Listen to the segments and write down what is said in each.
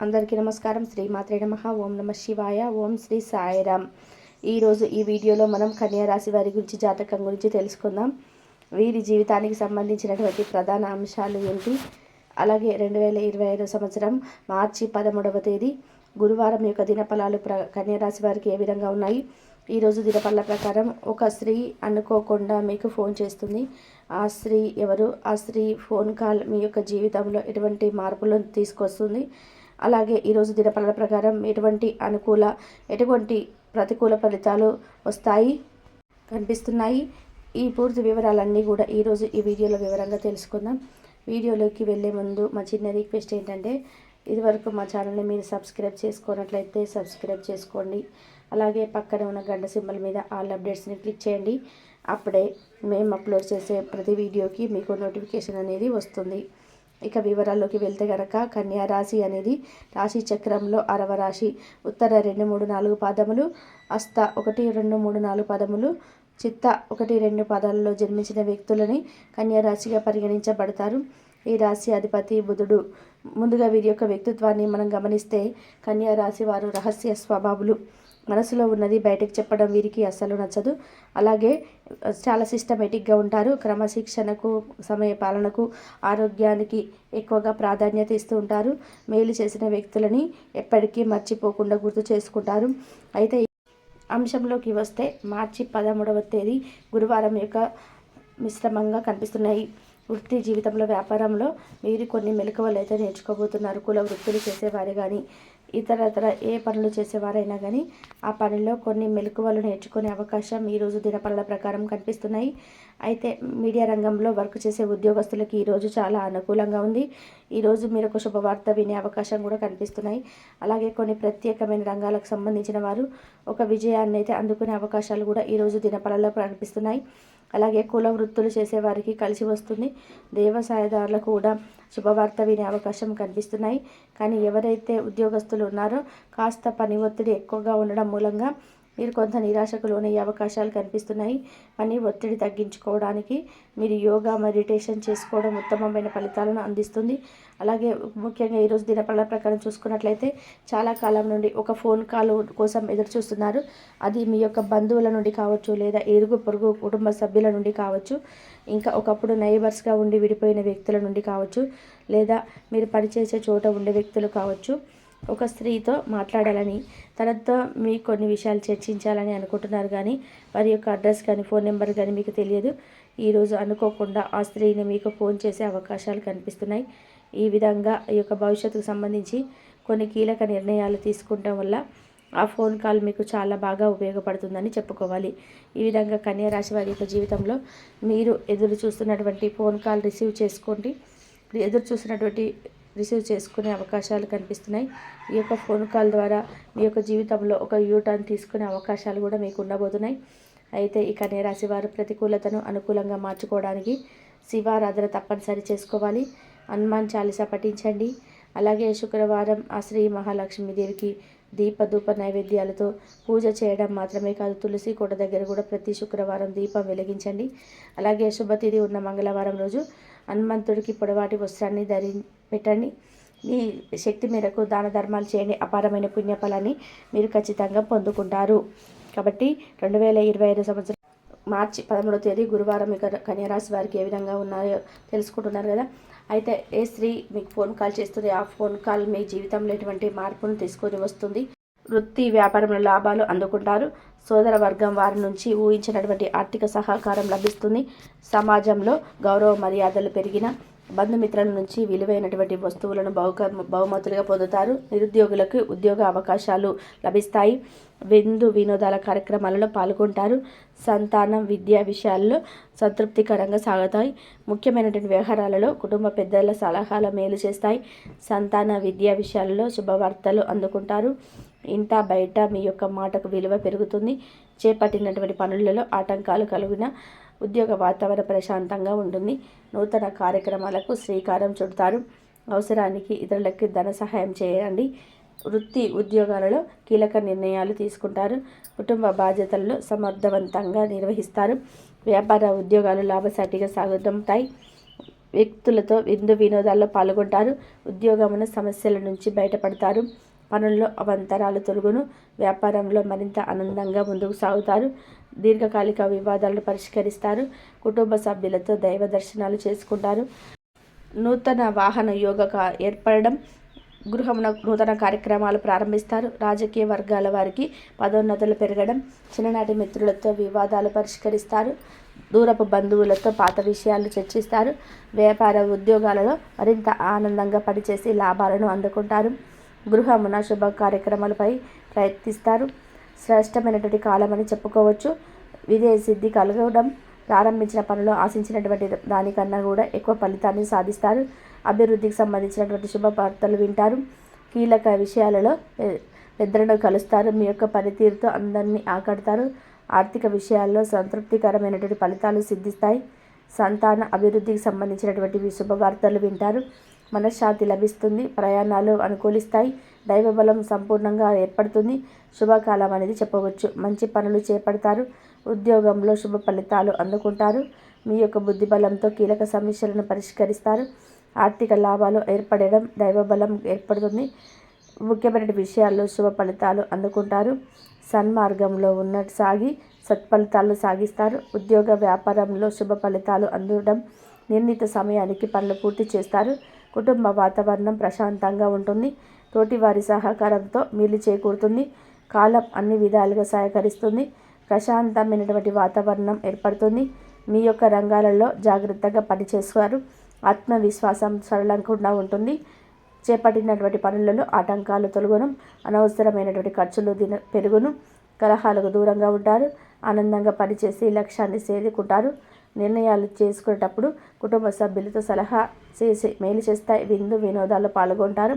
అందరికీ నమస్కారం. శ్రీ మాత్రే నమః. ఓం నమ శివాయ. ఓం శ్రీ సాయిరామ్. ఈరోజు ఈ వీడియోలో మనం కన్యా రాశి వారి గురించి, జాతకం గురించి తెలుసుకుందాం. వీరి జీవితానికి సంబంధించినటువంటి ప్రధాన అంశాలు ఏంటి, అలాగే 2025 సంవత్సరం మార్చి 13వ తేదీ గురువారం యొక్క దినఫలాలు కన్యా రాశి వారికి ఏ విధంగా ఉన్నాయి. ఈరోజు దినఫలాల ప్రకారం ఒక స్త్రీ అనుకోకుండా మీకు ఫోన్ చేస్తుంది. ఆ స్త్రీ ఎవరు? ఆ స్త్రీ ఫోన్ కాల్ మీ యొక్క జీవితంలో ఎటువంటి మార్పులను తీసుకొస్తుంది. అలాగే ఈరోజు దినఫలాల ప్రకారం ఎటువంటి ప్రతికూల ఫలితాలు వస్తాయి కనిపిస్తున్నాయి. ఈ పూర్తి వివరాలన్నీ కూడా ఈరోజు ఈ వీడియోలో వివరంగా తెలుసుకుందాం. వీడియోలోకి వెళ్ళే ముందు మా చిన్న రిక్వెస్ట్ ఏంటంటే, ఇదివరకు మా ఛానల్ని మీరు సబ్స్క్రైబ్ చేసుకున్నట్లయితే సబ్స్క్రైబ్ చేసుకోండి. అలాగే పక్కన ఉన్న గంట సింబల్ మీద ఆల్ అప్డేట్స్ని క్లిక్ చేయండి. అప్పుడే మేము అప్లోడ్ చేసే ప్రతి వీడియోకి మీకు నోటిఫికేషన్ అనేది వస్తుంది. ఇక వివరాల్లోకి వెళ్తే కనుక, కన్యా రాశి అనేది రాశి చక్రంలో 6వ రాశి. ఉత్తర 2, 3, 4 పాదములు, హస్త 1, 2, 3, 4 పాదములు, చిత్త 1, 2 పాదాలలో జన్మించిన వ్యక్తులని కన్యా రాశిగా పరిగణించబడతారు. ఈ రాశి అధిపతి బుధుడు. ముందుగా వీరి యొక్క వ్యక్తిత్వాన్ని మనం గమనిస్తే, కన్యా రాశి వారు రహస్య స్వభావులు. మనసులో ఉన్నది బయటకు చెప్పడం వీరికి అస్సలు నచ్చదు. అలాగే చాలా సిస్టమేటిక్గా ఉంటారు. క్రమశిక్షణకు, సమయ పాలనకు, ఆరోగ్యానికి ఎక్కువగా ప్రాధాన్యత ఇస్తూ ఉంటారు. మేలు చేసిన వ్యక్తులని ఎప్పటికీ మర్చిపోకుండా గుర్తు చేసుకుంటారు. అయితే అంశంలోకి వస్తే, మార్చి 13వ తేదీ గురువారం యొక్క మిశ్రమంగా కనిపిస్తున్నాయి. వృత్తి జీవితంలో, వ్యాపారంలో మీరు కొన్ని మెలకువలు అయితే నేర్చుకోబోతున్నారు. కుల వృత్తులు చేసేవారు కానీ, ఇతర ఏ పనులు చేసేవారైనా కానీ ఆ పనిలో కొన్ని మెలకువలు నేర్చుకునే అవకాశం ఈరోజు దినఫలాల ప్రకారం కనిపిస్తున్నాయి. అయితే మీడియా రంగంలో వర్క్ చేసే ఉద్యోగస్తులకి ఈరోజు చాలా అనుకూలంగా ఉంది. ఈరోజు మీరు ఒక శుభవార్త వినే అవకాశం కూడా కనిపిస్తున్నాయి. అలాగే కొన్ని ప్రత్యేకమైన రంగాలకు సంబంధించిన వారు ఒక విజయాన్ని అయితే అందుకునే అవకాశాలు కూడా ఈరోజు దినఫలాల్లో కనిపిస్తున్నాయి. అలాగే కుల వృత్తులు చేసేవారికి కలిసి వస్తుంది. వ్యవసాయదారులకు కూడా శుభవార్త వినే అవకాశం కనిపిస్తున్నాయి. కానీ ఎవరైతే ఉద్యోగస్తులు ఉన్నారో కాస్త పని ఒత్తిడి ఎక్కువగా ఉండడం మూలంగా మీరు కొంత నిరాశకు లోనయ్యే అవకాశాలు కనిపిస్తున్నాయి. పని ఒత్తిడి తగ్గించుకోవడానికి మీరు యోగా, మెడిటేషన్ చేసుకోవడం ఉత్తమమైన ఫలితాలను అందిస్తుంది. అలాగే ముఖ్యంగా ఈరోజు దినఫలాల ప్రకారం చూసుకున్నట్లయితే, చాలా కాలం నుండి ఒక ఫోన్ కాల్ కోసం ఎదురు చూస్తున్నారు. అది మీ యొక్క బంధువుల నుండి కావచ్చు, లేదా ఇరుగు పొరుగు కుటుంబ సభ్యుల నుండి కావచ్చు, ఇంకా ఒకప్పుడు నైబర్స్గా ఉండి విడిపోయిన వ్యక్తుల నుండి కావచ్చు, లేదా మీరు పనిచేసే చోట ఉండే వ్యక్తులు కావచ్చు. ఒక స్త్రీతో మాట్లాడాలని, తనతో మీ కొన్ని విషయాలు చర్చించాలని అనుకుంటున్నారు. కానీ వారి యొక్క అడ్రస్ కానీ, ఫోన్ నెంబర్ కానీ మీకు తెలియదు. ఈరోజు అనుకోకుండా ఆ స్త్రీని మీకు ఫోన్ చేసే అవకాశాలు కనిపిస్తున్నాయి. ఈ విధంగా ఈ యొక్క భవిష్యత్తుకు సంబంధించి కొన్ని కీలక నిర్ణయాలు తీసుకుంటాం వల్ల ఆ ఫోన్ కాల్ మీకు చాలా బాగా ఉపయోగపడుతుందని చెప్పుకోవాలి. ఈ విధంగా కన్యా రాశి వారి యొక్క జీవితంలో మీరు ఎదురు చూస్తున్నటువంటి ఫోన్ కాల్ రిసీవ్ చేసుకునే అవకాశాలు కనిపిస్తున్నాయి. ఈ యొక్క ఫోన్ కాల్ ద్వారా మీ యొక్క జీవితంలో ఒక యూటర్న్ తీసుకునే అవకాశాలు కూడా మీకు ఉండబోతున్నాయి. అయితే ఈ కన్యా రాశి వారు ప్రతికూలతను అనుకూలంగా మార్చుకోవడానికి శివారాధన తప్పనిసరి చేసుకోవాలి. హనుమాన్ చాలీసా పఠించండి. అలాగే శుక్రవారం ఆ శ్రీ మహాలక్ష్మీదేవికి ధూప నైవేద్యాలతో పూజ చేయడం మాత్రమే కాదు, తులసి కోట దగ్గర కూడా ప్రతి శుక్రవారం దీపం వెలిగించండి. అలాగే శుభతిథి ఉన్న మంగళవారం రోజు హనుమంతుడికి పొడవాటి వస్త్రాన్ని పెట్టండి. మీ శక్తి మేరకు దాన ధర్మాలు చేయండి. అపారమైన పుణ్యఫలాన్ని మీరు ఖచ్చితంగా పొందుకుంటారు. కాబట్టి 2025 సంవత్సరం మార్చి 13వ తేదీ గురువారం కన్యా రాశి వారికి ఏ విధంగా ఉన్నాయో తెలుసుకుంటున్నారు కదా. అయితే ఏ స్త్రీ మీకు ఫోన్ కాల్ చేస్తుంది, ఆ ఫోన్ కాల్ మీ జీవితంలో ఎటువంటి మార్పును తీసుకొని వస్తుంది. వృత్తి వ్యాపారంలో లాభాలు అందుకుంటారు. సోదర వర్గం వారి నుంచి ఊహించినటువంటి ఆర్థిక సహకారం లభిస్తుంది. సమాజంలో గౌరవ మర్యాదలు పెరిగిన, బంధుమిత్రుల నుంచి విలువైనటువంటి వస్తువులను బహుమతులుగా పొందుతారు. నిరుద్యోగులకు ఉద్యోగ అవకాశాలు లభిస్తాయి. వినోదాల కార్యక్రమాలలో పాల్గొంటారు. సంతానం, విద్యా విషయాల్లో సంతృప్తికరంగా సాగుతాయి. ముఖ్యమైనటువంటి వ్యవహారాలలో కుటుంబ పెద్దల సలహాలు మేలు చేస్తాయి. సంతాన, విద్యా విషయాలలో శుభవార్తలు అందుకుంటారు. ఇంట బయట మీ యొక్క మాటకు విలువ పెరుగుతుంది. చేపట్టినటువంటి పనులలో ఆటంకాలు కలిగిన ఉద్యోగ వాతావరణం ప్రశాంతంగా ఉంటుంది. నూతన కార్యక్రమాలకు శ్రీకారం చుడతారు. అవసరానికి ఇతరులకి ధన సహాయం చేయండి. వృత్తి ఉద్యోగాలలో కీలక నిర్ణయాలు తీసుకుంటారు. కుటుంబ బాధ్యతలను సమర్థవంతంగా నిర్వహిస్తారు. వ్యాపార ఉద్యోగాలు లాభసాటిగా సాగుతుంటాయి. వ్యక్తులతో విందు వినోదాల్లో పాల్గొంటారు. ఉద్యోగమున సమస్యల నుంచి బయటపడతారు. పనుల్లో అవంతరాలు తొలగును. వ్యాపారంలో మరింత ఆనందంగా ముందుకు సాగుతారు. దీర్ఘకాలిక వివాదాలను పరిష్కరిస్తారు. కుటుంబ సభ్యులతో దైవ దర్శనాలు చేసుకుంటారు. నూతన వాహన యోగ ఏర్పడడం, గృహమున నూతన కార్యక్రమాలు ప్రారంభిస్తారు. రాజకీయ వర్గాల వారికి పదోన్నతులు పెరగడం, చిన్ననాటి మిత్రులతో వివాదాలు పరిష్కరిస్తారు. దూరపు బంధువులతో పాత విషయాలు చర్చిస్తారు. వ్యాపార ఉద్యోగాలలో మరింత ఆనందంగా పనిచేసి లాభాలను అందుకుంటారు. గృహమున శుభ కార్యక్రమాలపై ప్రయత్నిస్తారు. శ్రేష్టమైనటువంటి కాలమని చెప్పుకోవచ్చు. విజయసిద్ధి కలగడం, ప్రారంభించిన పనులు ఆశించినటువంటి దానికన్నా కూడా ఎక్కువ ఫలితాన్ని సాధిస్తారు. అభివృద్ధికి సంబంధించినటువంటి శుభ వార్తలు వింటారు. కీలక విషయాలలో పెద్దలను కలుస్తారు. మీ యొక్క పనితీరుతో అందరినీ ఆకడతారు. ఆర్థిక విషయాల్లో సంతృప్తికరమైనటువంటి ఫలితాలు సిద్ధిస్తాయి. సంతాన అభివృద్ధికి సంబంధించినటువంటి శుభవార్తలు వింటారు. మనశ్శాంతి లభిస్తుంది. ప్రయాణాలు అనుకూలిస్తాయి. దైవబలం సంపూర్ణంగా ఏర్పడుతుంది. శుభకాలం అనేది చెప్పవచ్చు. మంచి పనులు చేపడతారు. ఉద్యోగంలో శుభ ఫలితాలు అందుకుంటారు. మీ యొక్క బుద్ధిబలంతో కీలక సమస్యలను పరిష్కరిస్తారు. ఆర్థిక లాభాలు ఏర్పడడం, దైవబలం ఏర్పడుతుంది. ముఖ్యమైన విషయాల్లో శుభ ఫలితాలు అందుకుంటారు. సన్మార్గంలో ఉన్నట్టు సాగి సత్ఫలితాలు సాగిస్తారు. ఉద్యోగ వ్యాపారంలో శుభ ఫలితాలు అందడం, నిర్ణీత సమయానికి పనులు పూర్తి చేస్తారు. కుటుంబ వాతావరణం ప్రశాంతంగా ఉంటుంది. తోటివారి సహకారంతో మేలు చేకూరుతుంది. కాలం అన్ని విధాలుగా సహకరిస్తుంది. ప్రశాంతమైనటువంటి వాతావరణం ఏర్పడుతుంది. మీ యొక్క రంగాలలో జాగ్రత్తగా పనిచేస్తారు. ఆత్మవిశ్వాసం సరళంగా ఉంటుంది. చేపట్టినటువంటి పనులలో ఆటంకాలు తొలగును. అనవసరమైనటువంటి ఖర్చులు పెరుగును. కలహాలకు దూరంగా ఉంటారు. ఆనందంగా పనిచేసి లక్ష్యాన్ని చేరుకుంటారు. నిర్ణయాలు చేసుకునేటప్పుడు కుటుంబ సభ్యులతో సలహా చేసి మేలు చేస్తాయి. విందు వినోదాల్లో పాల్గొంటారు.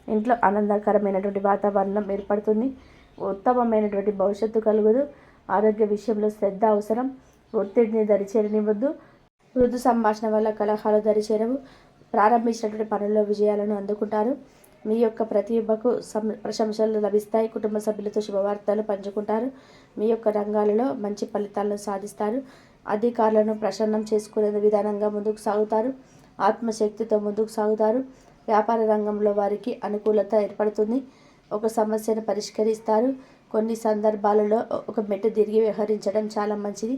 ఇంట్లో ఆనందకరమైనటువంటి వాతావరణం ఏర్పడుతుంది. ఉత్తమమైనటువంటి భవిష్యత్తు కలుగుదు. ఆరోగ్య విషయంలో శ్రద్ధ అవసరం. ఒత్తిడిని దరిచేరనివ్వద్దు. మృదు సంభాషణ వల్ల కలహాలు దరిచేరవు. ప్రారంభించినటువంటి పనుల్లో విజయాలను అందుకుంటారు. మీ యొక్క ప్రతిభకు ప్రశంసలు లభిస్తాయి. కుటుంబ సభ్యులతో శుభవార్తలు పంచుకుంటారు. మీ యొక్క రంగాలలో మంచి ఫలితాలను సాధిస్తారు. అధికారులను ప్రసన్నం చేసుకునే విధానంగా ముందుకు సాగుతారు. ఆత్మశక్తితో ముందుకు సాగుతారు. వ్యాపార రంగంలో వారికి అనుకూలత ఏర్పడుతుంది. ఒక సమస్యను పరిష్కరిస్తారు. కొన్ని సందర్భాలలో ఒక మెట్టు తిరిగి వ్యవహరించడం చాలా మంచిది.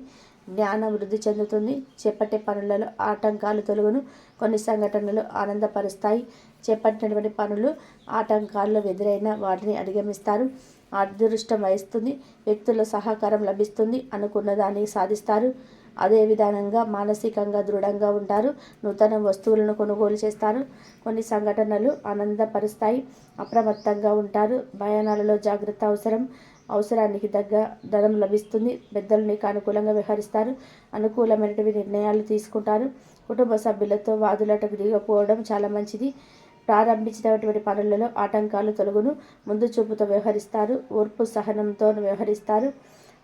జ్ఞానం వృద్ధి చెందుతుంది. చేపట్టే పనులలో ఆటంకాలు తొలగును. కొన్ని సంఘటనలు ఆనందపరుస్తాయి. చేపట్టినటువంటి పనులు ఆటంకాల్లో ఎదురైన వాటిని అధిగమిస్తారు. అదృష్టం వహిస్తుంది. వ్యక్తుల సహకారం లభిస్తుంది. అనుకున్న దాన్ని సాధిస్తారు. అదే విధానంగా మానసికంగా దృఢంగా ఉంటారు. నూతన వస్తువులను కొనుగోలు చేస్తారు. కొన్ని సంఘటనలు ఆనందపరుస్తాయి. అప్రమత్తంగా ఉంటారు. ప్రయాణాలలో జాగ్రత్త అవసరం. అవసరానికి తగ్గ ధనం లభిస్తుంది. పెద్దలు నీకు అనుకూలంగా వ్యవహరిస్తారు. అనుకూలమైనటువంటి నిర్ణయాలు తీసుకుంటారు. కుటుంబ సభ్యులతో వాదులటకు దిగపోవడం చాలా మంచిది. ప్రారంభించినటువంటి పనులలో ఆటంకాలు తొలగును. ముందు చూపుతో వ్యవహరిస్తారు. ఓర్పు సహనంతో వ్యవహరిస్తారు.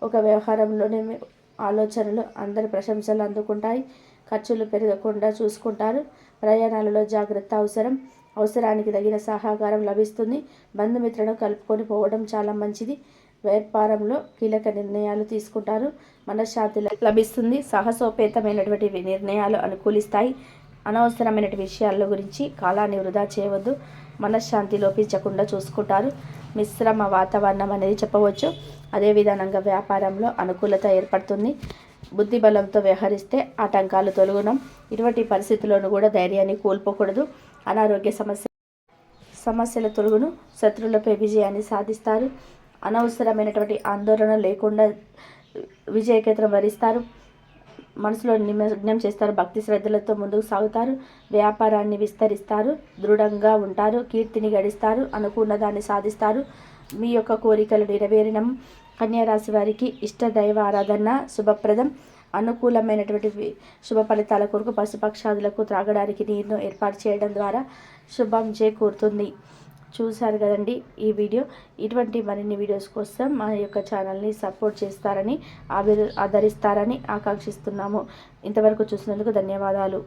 ఒక వ్యవహారంలోనే ఆలోచనలు అందరి ప్రశంసలు అందుకుంటాయి. ఖర్చులు పెరగకుండా చూసుకుంటారు. ప్రయాణాలలో జాగ్రత్త అవసరం. అవసరానికి తగిన సహకారం లభిస్తుంది. బంధుమిత్రులను కలుపుకొని పోవడం చాలా మంచిది. వ్యాపారంలో కీలక నిర్ణయాలు తీసుకుంటారు. మనశ్శాంతి లభిస్తుంది. సాహసోపేతమైనటువంటి నిర్ణయాలు అనుకూలిస్తాయి. అనవసరమైన విషయాల గురించి కాలాన్ని వృధా చేయవద్దు. మనశ్శాంతి లోపించకుండా చూసుకుంటారు. మిశ్రమ వాతావరణం అనేది చెప్పవచ్చు. అదే విధానంగా వ్యాపారంలో అనుకూలత ఏర్పడుతుంది. బుద్ధిబలంతో వ్యవహరిస్తే ఆటంకాలు తొలగునం. ఇటువంటి పరిస్థితుల్లోనూ కూడా ధైర్యాన్ని కోల్పోకూడదు. అనారోగ్య సమస్యల తొలగును. శత్రువులపై విజయాన్ని సాధిస్తారు. అనవసరమైనటువంటి ఆందోళన లేకుండా విజయకేతనం వరిస్తారు. మనసులో నిమగ్నం చేస్తారు. భక్తి శ్రద్ధలతో ముందుకు సాగుతారు. వ్యాపారాన్ని విస్తరిస్తారు. దృఢంగా ఉంటారు. కీర్తిని గడిస్తారు. అనుకున్న దాన్ని సాధిస్తారు. మీ యొక్క కోరికలు నెరవేరడం. కన్యారాశి వారికి ఇష్ట దైవ ఆరాధన శుభప్రదం. అనుకూలమైనటువంటి శుభ ఫలితాల కొరకు పశుపక్షాదులకు త్రాగడానికి నీరును ఏర్పాటు చేయడం ద్వారా శుభం చేకూరుతుంది. చూశారు కదండి ఈ వీడియో. ఇటువంటి మరిన్ని వీడియోస్ కోసం మా యొక్క ఛానల్ని సపోర్ట్ చేస్తారని ఆదరిస్తారని ఆకాంక్షిస్తున్నాము. ఇంతవరకు చూసినందుకు ధన్యవాదాలు.